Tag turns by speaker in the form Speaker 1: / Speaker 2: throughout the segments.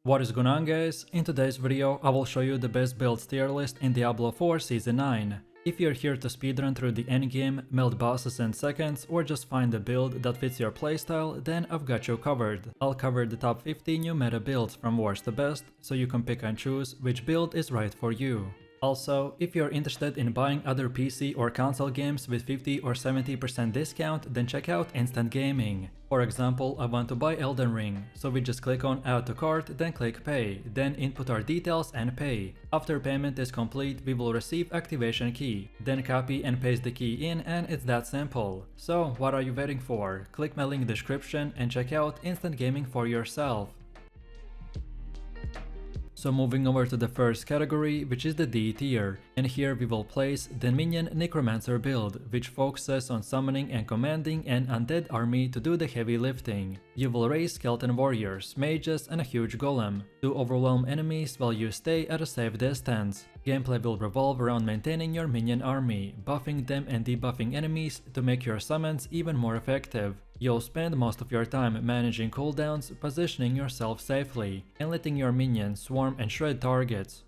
Speaker 1: What is going on, guys? In today's video I will show you the best builds tier list in Diablo 4 Season 9. If you're here to speedrun through the endgame, melt bosses in seconds, or just find a build that fits your playstyle, then I've got you covered. I'll cover the top 50 new meta builds from worst to best, so you can pick and choose which build is right for you. Also, if you're interested in buying other PC or console games with 50 or 70% discount, then check out Instant Gaming. For example, I want to buy Elden Ring, so we just click on Add to Cart, then click Pay, then input our details and pay. After payment is complete, we will receive activation key, then copy and paste the key in, and it's that simple. So what are you waiting for? Click my link description and check out Instant Gaming for yourself. So moving over to the first category, which is the D tier, and here we will place the Minion necromancer build, which focuses on summoning and commanding an undead army to do the heavy lifting. You will raise skeleton warriors, mages and a huge golem to overwhelm enemies while you stay at a safe distance. Gameplay will revolve around maintaining your minion army, buffing them and debuffing enemies to make your summons even more effective. You'll spend most of your time managing cooldowns, positioning yourself safely, and letting your minions swarm and shred targets.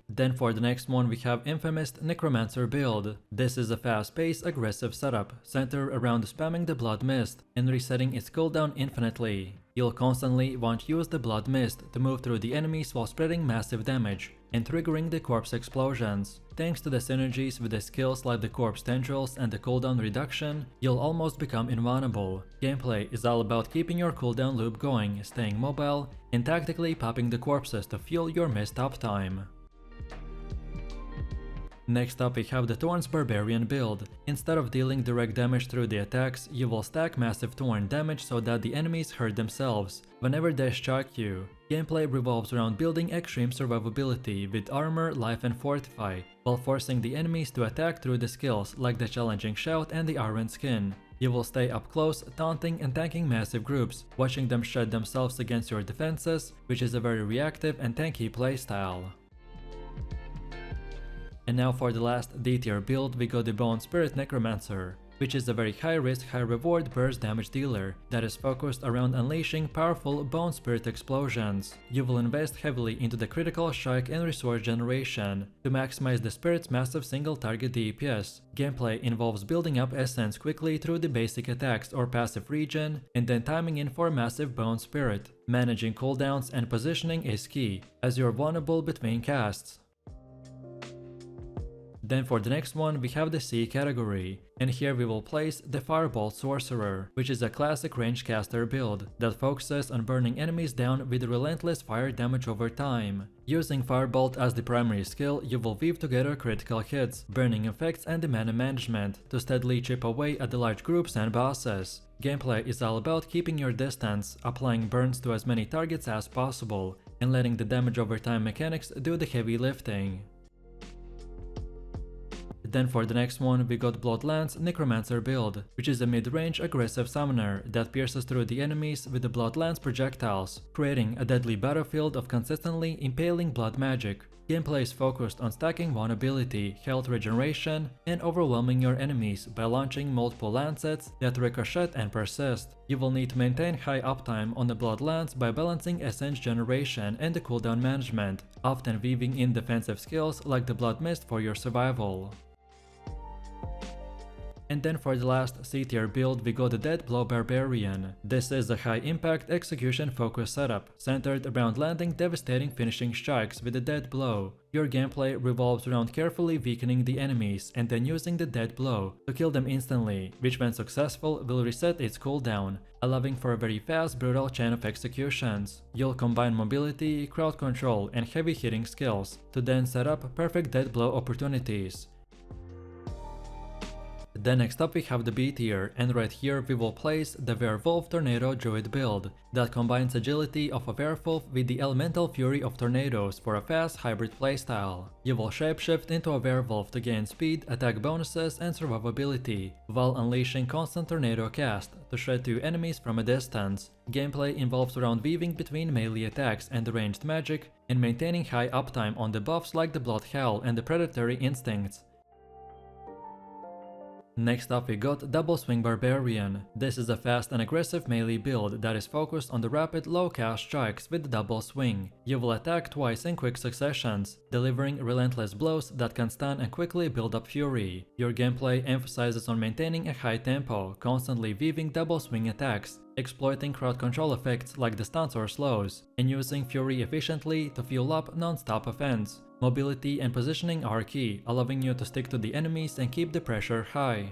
Speaker 1: Then for the next one we have Infinimist necromancer build. This is a fast-paced, aggressive setup, centered around spamming the blood mist and resetting its cooldown infinitely. You'll constantly want to use the blood mist to move through the enemies while spreading massive damage and triggering the corpse explosions. Thanks to the synergies with the skills like the corpse tendrils and the cooldown reduction, you'll almost become invulnerable. Gameplay is all about keeping your cooldown loop going, staying mobile, and tactically popping the corpses to fuel your missed uptime. Next up we have the Thorns barbarian build. Instead of dealing direct damage through the attacks, you will stack massive thorn damage so that the enemies hurt themselves whenever they strike you. Gameplay revolves around building extreme survivability with armor, life and fortify, while forcing the enemies to attack through the skills like the challenging shout and the iron skin. You will stay up close, taunting and tanking massive groups, watching them shred themselves against your defenses, which is a very reactive and tanky playstyle. And now for the last D tier build we got the Bone Spirit Necromancer, which is a very high risk, high reward burst damage dealer that is focused around unleashing powerful bone spirit explosions. You will invest heavily into the critical strike and resource generation to maximize the spirit's massive single target DPS. Gameplay involves building up essence quickly through the basic attacks or passive regen and then timing in for massive bone spirit. Managing cooldowns and positioning is key, as you're vulnerable between casts. Then for the next one we have the C category, and here we will place the Firewall Sorcerer, which is a classic range caster build that focuses on burning enemies down with relentless fire damage over time. Using Firebolt as the primary skill, you will weave together critical hits, burning effects and the mana management to steadily chip away at the large groups and bosses. Gameplay is all about keeping your distance, applying burns to as many targets as possible, and letting the damage over time mechanics do the heavy lifting. Then for the next one we got Bloodlands necromancer build, which is a mid-range aggressive summoner that pierces through the enemies with the Bloodlands projectiles, creating a deadly battlefield of consistently impaling blood magic. Gameplay is focused on stacking vulnerability, health regeneration, and overwhelming your enemies by launching multiple lancets that ricochet and persist. You will need to maintain high uptime on the Bloodlands by balancing essence generation and the cooldown management, often weaving in defensive skills like the Blood Mist for your survival. And then for the last C tier build we got the Dead Blow Barbarian. This is a high impact execution focused setup, centered around landing devastating finishing strikes with the Dead Blow. Your gameplay revolves around carefully weakening the enemies and then using the Dead Blow to kill them instantly, which when successful will reset its cooldown, allowing for a very fast brutal chain of executions. You'll combine mobility, crowd control and heavy hitting skills to then set up perfect Dead Blow opportunities. Then next up we have the B tier, and right here we will place the Werewolf Tornado Druid build that combines agility of a werewolf with the elemental fury of tornadoes for a fast hybrid playstyle. You will shapeshift into a werewolf to gain speed, attack bonuses and survivability, while unleashing constant tornado cast to shred through enemies from a distance. Gameplay involves around weaving between melee attacks and ranged magic, and maintaining high uptime on the buffs like the Blood Howl and the Predatory Instincts. Next up we got Double Swing Barbarian. This is a fast and aggressive melee build that is focused on the rapid low cast strikes with the double swing. You will attack twice in quick successions, delivering relentless blows that can stun and quickly build up fury. Your gameplay emphasizes on maintaining a high tempo, constantly weaving double swing attacks, exploiting crowd control effects like the stuns or slows, and using fury efficiently to fuel up non-stop offense. Mobility and positioning are key, allowing you to stick to the enemies and keep the pressure high.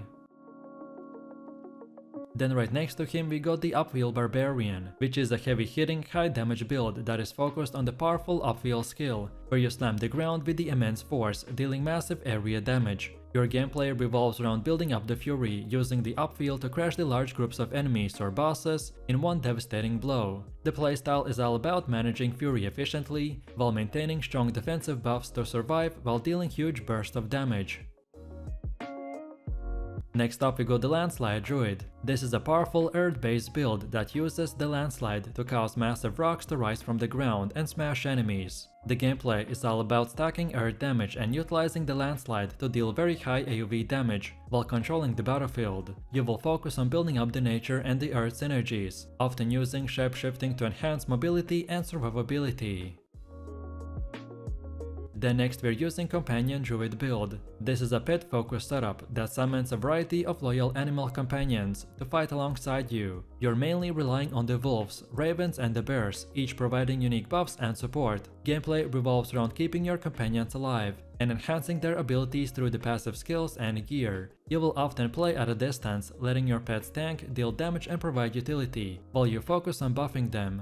Speaker 1: Then right next to him we got the Upheaval Barbarian, which is a heavy-hitting, high-damage build that is focused on the powerful Upheaval skill, where you slam the ground with the immense force, dealing massive area damage. Your gameplay revolves around building up the fury, using the Upheaval to crash the large groups of enemies or bosses in one devastating blow. The playstyle is all about managing fury efficiently, while maintaining strong defensive buffs to survive while dealing huge bursts of damage. Next up we got the Landslide druid. This is a powerful earth-based build that uses the landslide to cause massive rocks to rise from the ground and smash enemies. The gameplay is all about stacking earth damage and utilizing the landslide to deal very high AoE damage while controlling the battlefield. You will focus on building up the nature and the earth synergies, often using shapeshifting to enhance mobility and survivability. Then next we're using Companion Druid build. This is a pet-focused setup that summons a variety of loyal animal companions to fight alongside you. You're mainly relying on the wolves, ravens and the bears, each providing unique buffs and support. Gameplay revolves around keeping your companions alive and enhancing their abilities through the passive skills and gear. You will often play at a distance, letting your pets tank, deal damage and provide utility, while you focus on buffing them.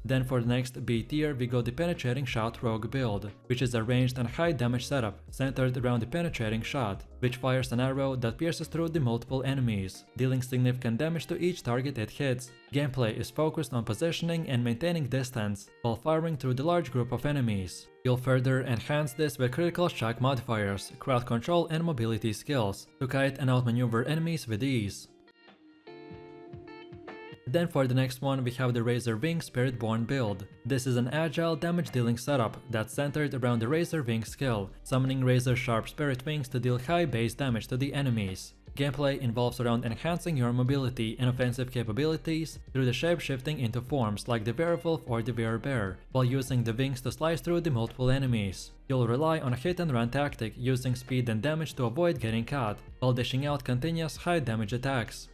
Speaker 1: Then for the next B tier we got the Penetrating Shot Rogue build, which is a ranged and high damage setup centered around the Penetrating Shot, which fires an arrow that pierces through the multiple enemies, dealing significant damage to each target it hits. Gameplay is focused on positioning and maintaining distance, while firing through the large group of enemies. You'll further enhance this with critical strike modifiers, crowd control and mobility skills, to kite and outmaneuver enemies with ease. Then for the next one we have the Razor Wing Spiritborn build. This is an agile damage dealing setup that's centered around the Razor Wing skill, summoning razor sharp spirit wings to deal high base damage to the enemies. Gameplay involves around enhancing your mobility and offensive capabilities through the shape-shifting into forms like the Werewolf or the Werebear, while using the wings to slice through the multiple enemies. You'll rely on a hit-and-run tactic using speed and damage to avoid getting caught, while dishing out continuous high damage attacks.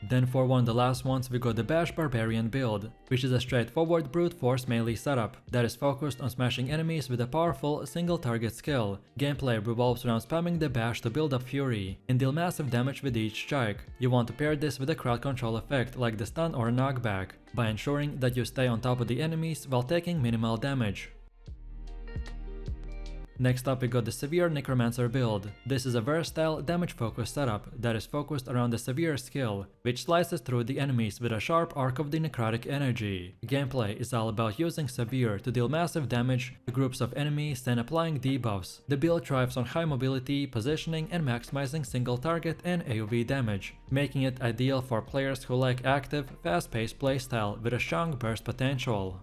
Speaker 1: Then for one of the last ones we got the Bash Barbarian build, which is a straightforward brute force melee setup that is focused on smashing enemies with a powerful single target skill. Gameplay revolves around spamming the bash to build up fury and deal massive damage with each strike. You want to pair this with a crowd control effect like the stun or knockback, by ensuring that you stay on top of the enemies while taking minimal damage. Next up we got the Severe Necromancer build. This is a versatile damage-focused setup that is focused around the Severe skill, which slices through the enemies with a sharp arc of the necrotic energy. Gameplay is all about using Severe to deal massive damage to groups of enemies and applying debuffs. The build thrives on high mobility, positioning and maximizing single target and AoE damage, making it ideal for players who like active, fast-paced playstyle with a strong burst potential.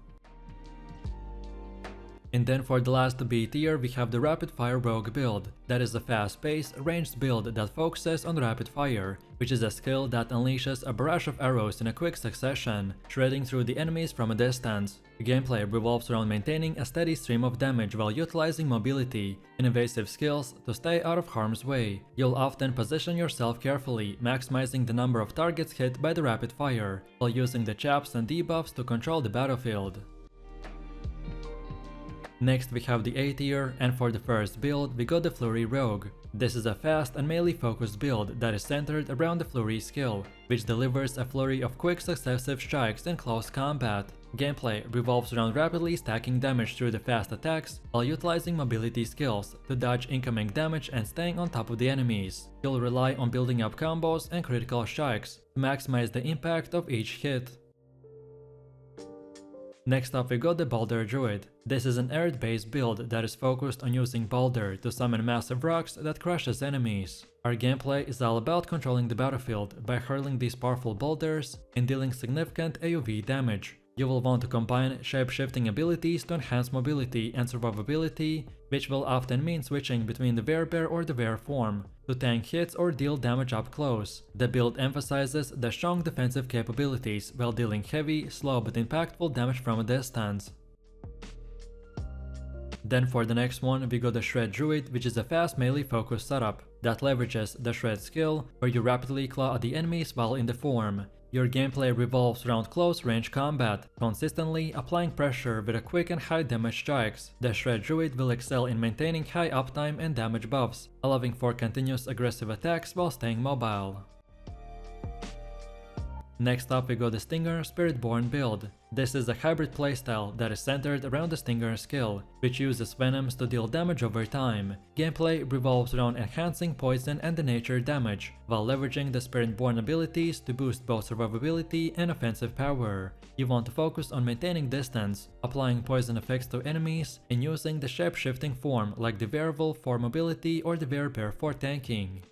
Speaker 1: And then for the last B tier we have the Rapid Fire Rogue build. That is a fast-paced, ranged build that focuses on rapid fire, which is a skill that unleashes a barrage of arrows in a quick succession, shredding through the enemies from a distance. Gameplay revolves around maintaining a steady stream of damage while utilizing mobility and evasive skills to stay out of harm's way. You'll often position yourself carefully, maximizing the number of targets hit by the rapid fire, while using the chaps and debuffs to control the battlefield. Next we have the A tier, and for the first build we got the Flurry Rogue. This is a fast and melee focused build that is centered around the Flurry skill, which delivers a flurry of quick successive strikes in close combat. Gameplay revolves around rapidly stacking damage through the fast attacks while utilizing mobility skills to dodge incoming damage and staying on top of the enemies. You'll rely on building up combos and critical strikes to maximize the impact of each hit. Next up we got the Boulder druid. This is an earth-based build that is focused on using Boulder to summon massive rocks that crushes enemies. Our gameplay is all about controlling the battlefield by hurling these powerful boulders and dealing significant AoE damage. You will want to combine shape-shifting abilities to enhance mobility and survivability, which will often mean switching between the werebear or the were form, to tank hits or deal damage up close. The build emphasizes the strong defensive capabilities while dealing heavy, slow but impactful damage from a distance. Then for the next one we got the Shred Druid, which is a fast melee focused setup that leverages the Shred skill, where you rapidly claw at the enemies while in the form. Your gameplay revolves around close range combat, consistently applying pressure with a quick and high damage strikes. The Shred Druid will excel in maintaining high uptime and damage buffs, allowing for continuous aggressive attacks while staying mobile. Next up we got the Stinger Spiritborn build. This is a hybrid playstyle that is centered around the Stinger skill, which uses venoms to deal damage over time. Gameplay revolves around enhancing poison and nature damage, while leveraging the Spiritborn abilities to boost both survivability and offensive power. You want to focus on maintaining distance, applying poison effects to enemies, and using the shape-shifting form like the Werewolf for mobility or the Werebear for tanking.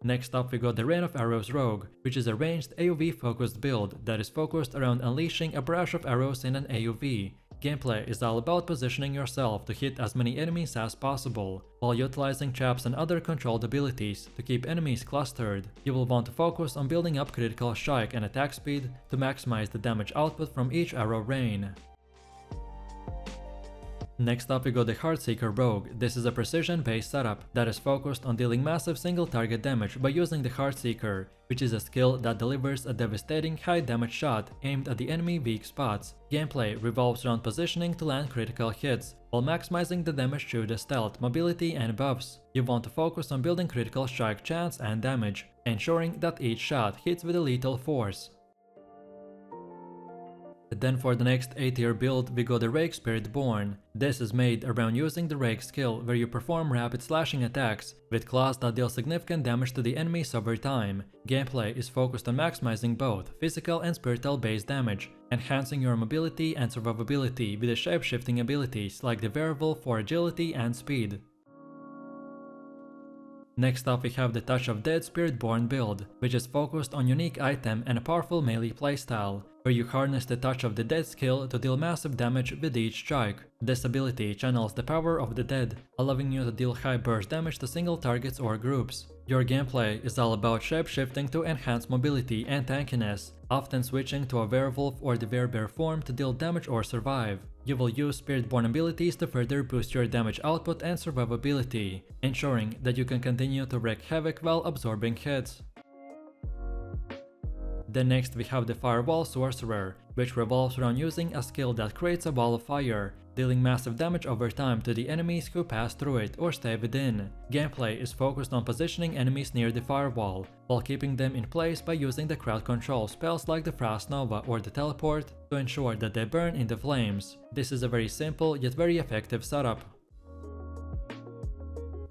Speaker 1: Next up we got the Rain of Arrows Rogue, which is a ranged AoV focused build that is focused around unleashing a barrage of arrows in an AoV. Gameplay is all about positioning yourself to hit as many enemies as possible, while utilizing traps and other controlled abilities to keep enemies clustered. You will want to focus on building up critical strike and attack speed to maximize the damage output from each arrow rain. Next up we got the Heartseeker Rogue. This is a precision-based setup that is focused on dealing massive single target damage by using the Heartseeker, which is a skill that delivers a devastating high damage shot aimed at the enemy weak spots. Gameplay revolves around positioning to land critical hits, while maximizing the damage through the stealth, mobility and buffs. You want to focus on building critical strike chance and damage, ensuring that each shot hits with a lethal force. Then for the next A-tier build we got the Rake Spiritborn. This is made around using the Rake skill, where you perform rapid slashing attacks with claws that deal significant damage to the enemies over time. Gameplay is focused on maximizing both physical and spiritual based damage, enhancing your mobility and survivability with the shape-shifting abilities like the Werewolf for agility and speed. Next up we have the Touch of Dead Spiritborn build, which is focused on unique item and a powerful melee playstyle, where you harness the Touch of the Dead skill to deal massive damage with each strike. This ability channels the power of the dead, allowing you to deal high burst damage to single targets or groups. Your gameplay is all about shape-shifting to enhance mobility and tankiness, often switching to a werewolf or the werebear form to deal damage or survive. You will use Spiritborn abilities to further boost your damage output and survivability, ensuring that you can continue to wreak havoc while absorbing hits. Then next we have the Firewall Sorcerer, which revolves around using a skill that creates a wall of fire, dealing massive damage over time to the enemies who pass through it or stay within. Gameplay is focused on positioning enemies near the firewall, while keeping them in place by using the crowd control spells like the Frost Nova or the Teleport to ensure that they burn in the flames. This is a very simple yet very effective setup.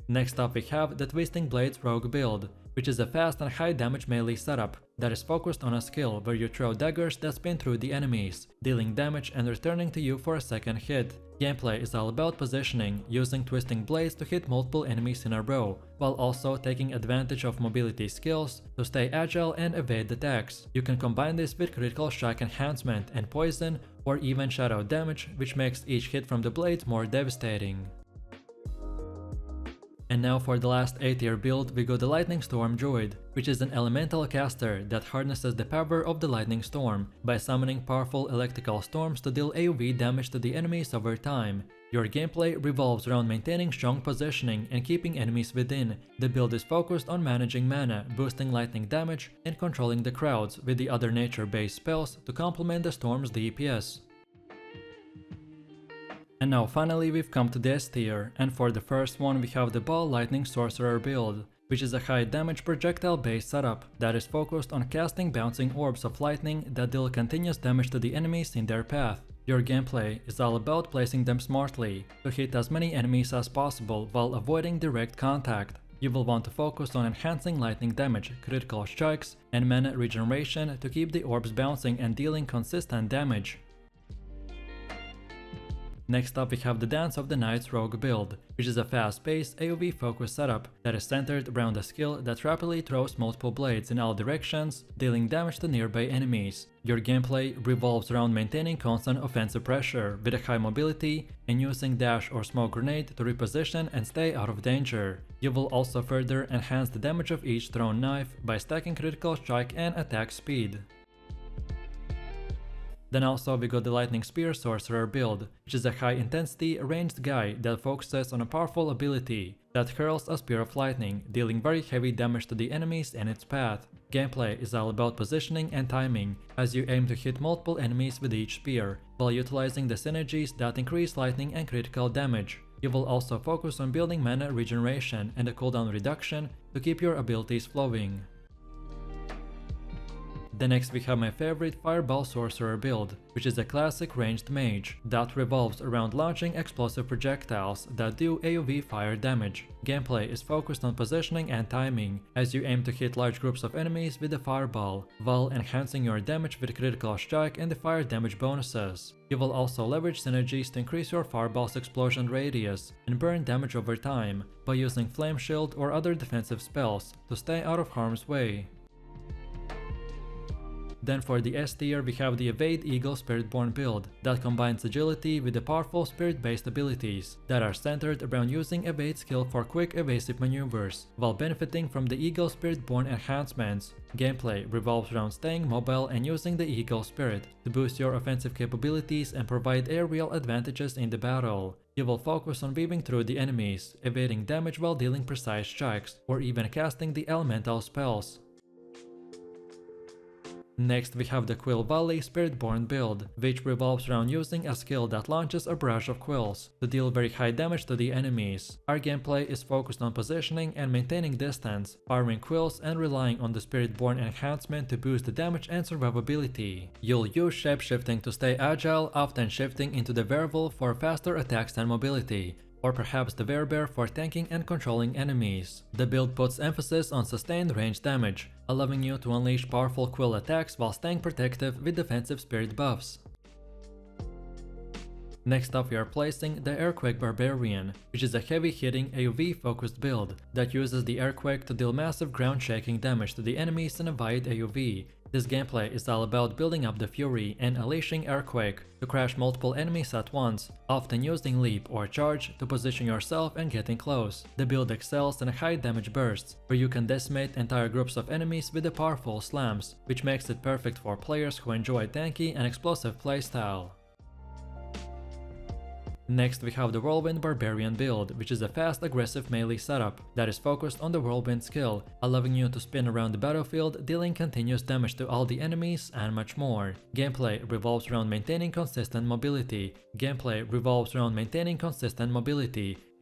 Speaker 1: Next up we have the Twisting Blades Rogue build, which is a fast and high damage melee setup that is focused on a skill where you throw daggers that spin through the enemies, dealing damage and returning to you for a second hit. Gameplay is all about positioning, using twisting blades to hit multiple enemies in a row, while also taking advantage of mobility skills to stay agile and evade attacks. You can combine this with critical strike enhancement and poison, or even shadow damage, which makes each hit from the blades more devastating. And now for the last A-tier build we got the Lightning Storm Druid, which is an elemental caster that harnesses the power of the lightning storm by summoning powerful electrical storms to deal AoV damage to the enemies over time. Your gameplay revolves around maintaining strong positioning and keeping enemies within. The build is focused on managing mana, boosting lightning damage, and controlling the crowds with the other nature-based spells to complement the storm's DPS. And now finally we've come to the S tier, and for the first one we have the Ball Lightning Sorcerer build, which is a high damage projectile based setup that is focused on casting bouncing orbs of lightning that deal continuous damage to the enemies in their path. Your gameplay is all about placing them smartly to hit as many enemies as possible while avoiding direct contact. You will want to focus on enhancing lightning damage, critical strikes, and mana regeneration to keep the orbs bouncing and dealing consistent damage. Next up we have the Dance of the Night's Rogue build, which is a fast-paced AoE focused setup that is centered around a skill that rapidly throws multiple blades in all directions, dealing damage to nearby enemies. Your gameplay revolves around maintaining constant offensive pressure with a high mobility and using dash or smoke grenade to reposition and stay out of danger. You will also further enhance the damage of each thrown knife by stacking critical strike and attack speed. Then also we got the Lightning Spear Sorcerer build, which is a high intensity ranged guy that focuses on a powerful ability that hurls a spear of lightning, dealing very heavy damage to the enemies in its path. Gameplay is all about positioning and timing, as you aim to hit multiple enemies with each spear, while utilizing the synergies that increase lightning and critical damage. You will also focus on building mana regeneration and a cooldown reduction to keep your abilities flowing. Then next we have my favorite Firewall Sorcerer build, which is a classic ranged mage that revolves around launching explosive projectiles that do AoE fire damage. Gameplay is focused on positioning and timing, as you aim to hit large groups of enemies with the fireball, while enhancing your damage with critical strike and the fire damage bonuses. You will also leverage synergies to increase your fireball's explosion radius and burn damage over time by using Flame Shield or other defensive spells to stay out of harm's way. Then for the S tier we have the Evade Eagle Spiritborn build that combines agility with the powerful spirit-based abilities that are centered around using Evade skill for quick evasive maneuvers, while benefiting from the Eagle Spiritborn enhancements. Gameplay revolves around staying mobile and using the Eagle Spirit to boost your offensive capabilities and provide aerial advantages in the battle. You will focus on weaving through the enemies, evading damage while dealing precise strikes, or even casting the elemental spells. Next we have the Quill Volley Spiritborn build, which revolves around using a skill that launches a barrage of quills to deal very high damage to the enemies. Our gameplay is focused on positioning and maintaining distance, firing quills and relying on the Spiritborn enhancement to boost the damage and survivability. You'll use shapeshifting to stay agile, often shifting into the Werewolf for faster attacks and mobility, or perhaps the Werebear for tanking and controlling enemies. The build puts emphasis on sustained range damage, allowing you to unleash powerful quill attacks while staying protective with defensive spirit buffs. Next up we are placing the Earthquake Barbarian, which is a heavy-hitting AoE focused build that uses the Earthquake to deal massive ground-shaking damage to the enemies in a wide AoE. This gameplay is all about building up the Fury and unleashing Earthquake to crash multiple enemies at once, often using Leap or Charge to position yourself and getting close. The build excels in high damage bursts, where you can decimate entire groups of enemies with the powerful slams, which makes it perfect for players who enjoy tanky and explosive playstyle. Next we have the Whirlwind Barbarian build, which is a fast aggressive melee setup that is focused on the Whirlwind skill, allowing you to spin around the battlefield, dealing continuous damage to all the enemies and much more. Gameplay revolves around maintaining consistent mobility.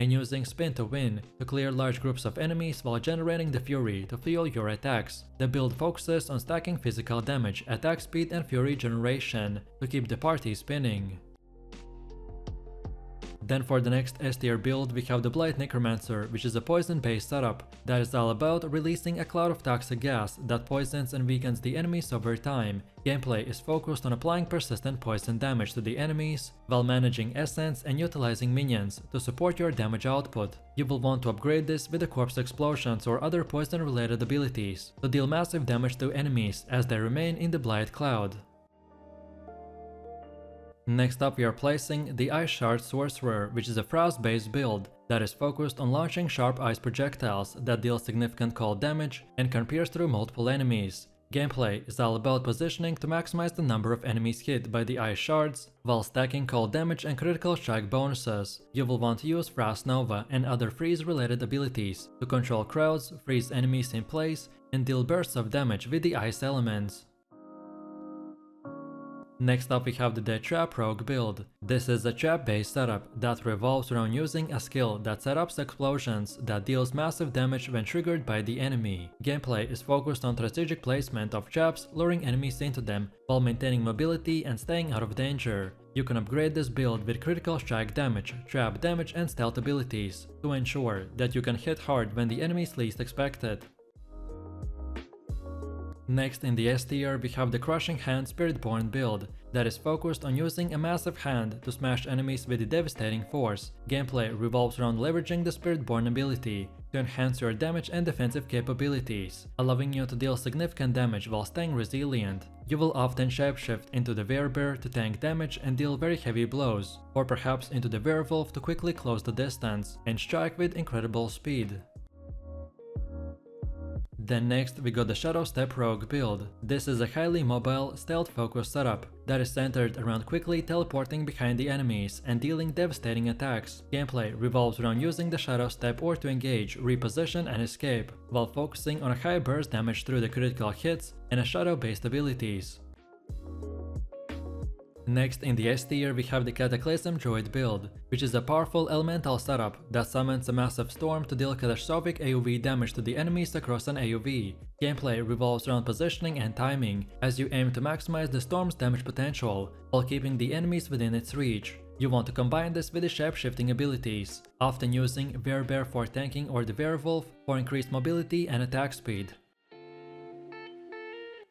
Speaker 1: And using Spin to Win to clear large groups of enemies while generating the Fury to fuel your attacks. The build focuses on stacking physical damage, attack speed and Fury generation to keep the party spinning. Then for the next S tier build we have the Blight Necromancer, which is a poison based setup that is all about releasing a cloud of toxic gas that poisons and weakens the enemies over time. Gameplay is focused on applying persistent poison damage to the enemies while managing essence and utilizing minions to support your damage output. You will want to upgrade this with the corpse explosions or other poison related abilities to deal massive damage to enemies as they remain in the Blight cloud. Next up we are placing the Ice Shard Sorcerer, which is a frost-based build that is focused on launching sharp ice projectiles that deal significant cold damage and can pierce through multiple enemies. Gameplay is all about positioning to maximize the number of enemies hit by the ice shards, while stacking cold damage and critical strike bonuses. You will want to use Frost Nova and other freeze-related abilities to control crowds, freeze enemies in place, and deal bursts of damage with the ice elements. Next up we have the Dead Trap Rogue build. This is a trap-based setup that revolves around using a skill that sets explosions that deals massive damage when triggered by the enemy. Gameplay is focused on strategic placement of traps, luring enemies into them while maintaining mobility and staying out of danger. You can upgrade this build with critical strike damage, trap damage and stealth abilities to ensure that you can hit hard when the enemies least expect it. Next in the S tier we have the Crushing Hand Spiritborn build that is focused on using a massive hand to smash enemies with devastating force. Gameplay revolves around leveraging the Spiritborn ability to enhance your damage and defensive capabilities, allowing you to deal significant damage while staying resilient. You will often shapeshift into the Werebear to tank damage and deal very heavy blows, or perhaps into the Werewolf to quickly close the distance and strike with incredible speed. Then next we got the Shadow Step Rogue build. This is a highly mobile, stealth-focused setup that is centered around quickly teleporting behind the enemies and dealing devastating attacks. Gameplay revolves around using the Shadow Step or to engage, reposition and escape, while focusing on a high burst damage through the critical hits and a shadow-based abilities. Next in the S tier we have the Cataclysm Druid build, which is a powerful elemental setup that summons a massive storm to deal catastrophic AoE damage to the enemies across an AoE. Gameplay revolves around positioning and timing, as you aim to maximize the storm's damage potential, while keeping the enemies within its reach. You want to combine this with the shape-shifting abilities, often using Werebear for tanking or the Werewolf for increased mobility and attack speed.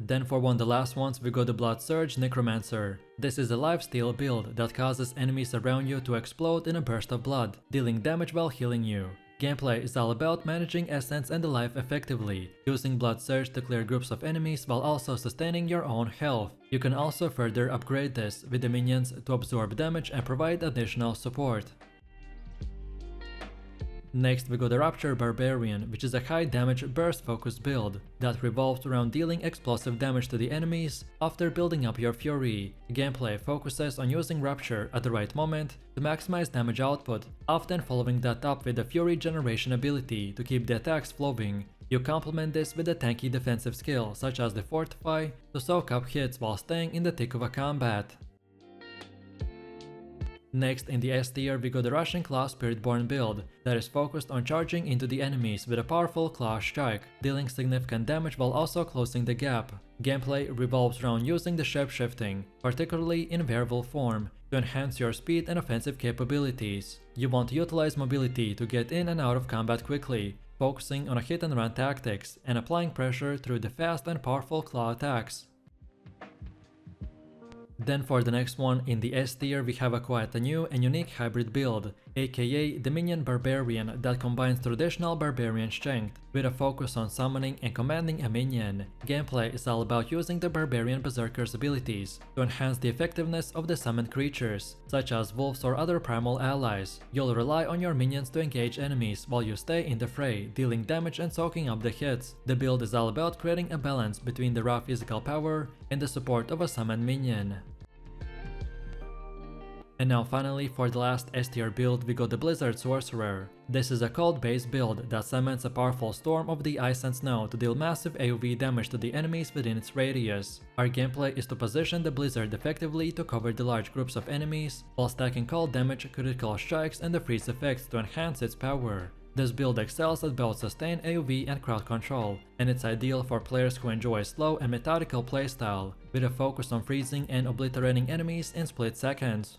Speaker 1: Then for one of the last ones we got the Blood Surge Necromancer. This is a lifesteal build that causes enemies around you to explode in a burst of blood, dealing damage while healing you. Gameplay is all about managing essence and the life effectively, using Blood Surge to clear groups of enemies while also sustaining your own health. You can also further upgrade this with the minions to absorb damage and provide additional support. Next we got the Rupture Barbarian, which is a high damage burst focused build that revolves around dealing explosive damage to the enemies after building up your fury. Gameplay focuses on using Rupture at the right moment to maximize damage output, often following that up with the fury generation ability to keep the attacks flowing. You complement this with a tanky defensive skill such as the Fortify to soak up hits while staying in the thick of a combat. Next in the S tier we got the Rushing Claw Spiritborn build that is focused on charging into the enemies with a powerful claw strike, dealing significant damage while also closing the gap. Gameplay revolves around using the shape-shifting, particularly in Werewolf form, to enhance your speed and offensive capabilities. You want to utilize mobility to get in and out of combat quickly, focusing on a hit and run tactics and applying pressure through the fast and powerful claw attacks. Then for the next one in the S tier we have a quite a new and unique hybrid build, aka the Minion Barbarian that combines traditional barbarian strength with a focus on summoning and commanding a minion. Gameplay is all about using the barbarian berserker's abilities to enhance the effectiveness of the summoned creatures, such as wolves or other primal allies. You'll rely on your minions to engage enemies while you stay in the fray, dealing damage and soaking up the hits. The build is all about creating a balance between the raw physical power and the support of a summoned minion. And now finally for the last S tier build we got the Blizzard Sorcerer. This is a cold based build that summons a powerful storm of the ice and snow to deal massive AoE damage to the enemies within its radius. Our gameplay is to position the Blizzard effectively to cover the large groups of enemies, while stacking cold damage, critical strikes and the freeze effects to enhance its power. This build excels at both sustained AoE and crowd control, and it's ideal for players who enjoy a slow and methodical playstyle, with a focus on freezing and obliterating enemies in split seconds.